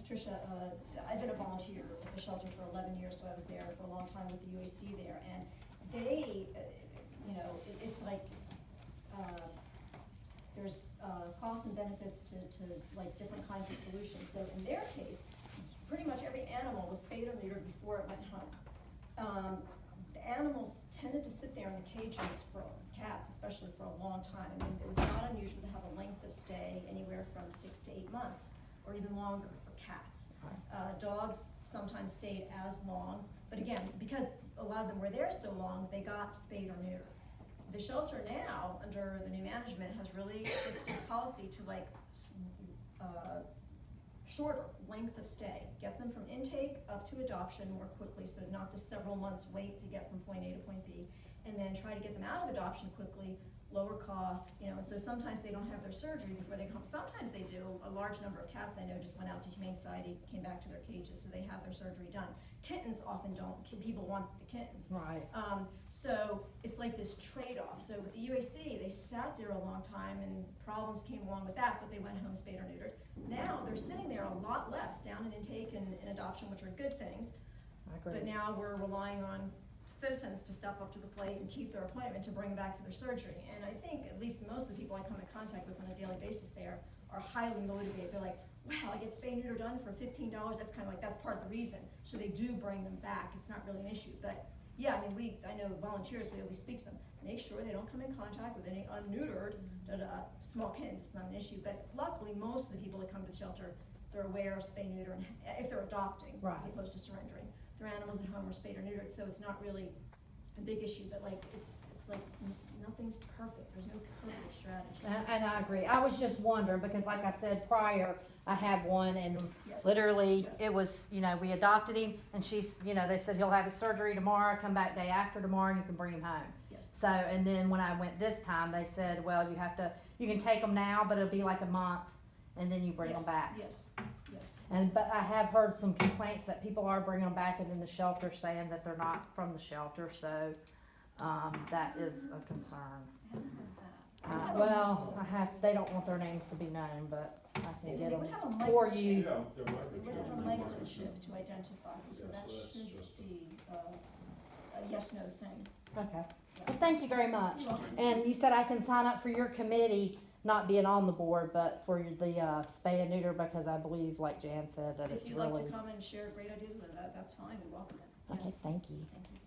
Patricia, I've been a volunteer at the shelter for 11 years, so I was there for a long time with the UAC there, and they, it's like, there's costs and benefits to like different kinds of solutions. So in their case, pretty much every animal was spayed or neutered before it went home. The animals tended to sit there in the cages for cats, especially for a long time. I mean, it was not unusual to have a length of stay anywhere from 6 to 8 months, or even longer for cats. Dogs sometimes stayed as long, but again, because a lot of them were there so long, they got spayed or neutered. The shelter now, under the new management, has really shifted policy to like shorter length of stay. Get them from intake up to adoption more quickly, so not the several months wait to get from point A to point B, and then try to get them out of adoption quickly, lower cost, and so sometimes they don't have their surgery before they come. Sometimes they do. A large number of cats I know just went out to Humane Society, came back to their cages, so they have their surgery done. Kittens often don't. People want the kittens. Right. So it's like this trade-off. So with the UAC, they sat there a long time and problems came along with that, but they went home spayed or neutered. Now they're sitting there a lot less, down in intake and in adoption, which are good things. I agree. But now we're relying on citizens to step up to the plate and keep their appointment to bring them back for their surgery. And I think at least most of the people I come in contact with on a daily basis there are highly motivated. They're like, wow, I get spay and neuter done for $15. That's kind of like, that's part of the reason. So they do bring them back. It's not really an issue. But yeah, I mean, I know volunteers, we always speak to them. Make sure they don't come in contact with any unneutered small kittens. It's not an issue. But luckily, most of the people that come to the shelter, they're aware of spay, neuter, and if they're adopting, right, as opposed to surrendering. Their animals at home are spayed or neutered, so it's not really a big issue. But like, it's like nothing's perfect. There's no perfect strategy. And I agree. I was just wondering, because like I said prior, I had one, and Yes. literally Yes. it was, we adopted him, and she's, they said he'll have his surgery tomorrow, come back day after tomorrow, and you can bring him home. Yes. So, and then when I went this time, they said, well, you can take them now, but it'll be like a month, and then you bring them back. Yes. Yes. But I have heard some complaints that people are bringing them back, and then the shelter saying that they're not from the shelter, so, that is a concern. I haven't heard that. Well, they don't want their names to be known, but I They can get would them have a for microchip. you. Yeah, the They would have a microchip. microchip to identify, so Yeah, that so that's should just a- be a yes/no thing. Okay. Well, thank you very much. You're welcome. And you said I can sign up for your committee, not being on the board, but for the spay and neuter, because I believe, like Jan said, that If it's you'd like really. to come and share great ideas with that, that's fine, we welcome it. Okay, thank you. Thank you.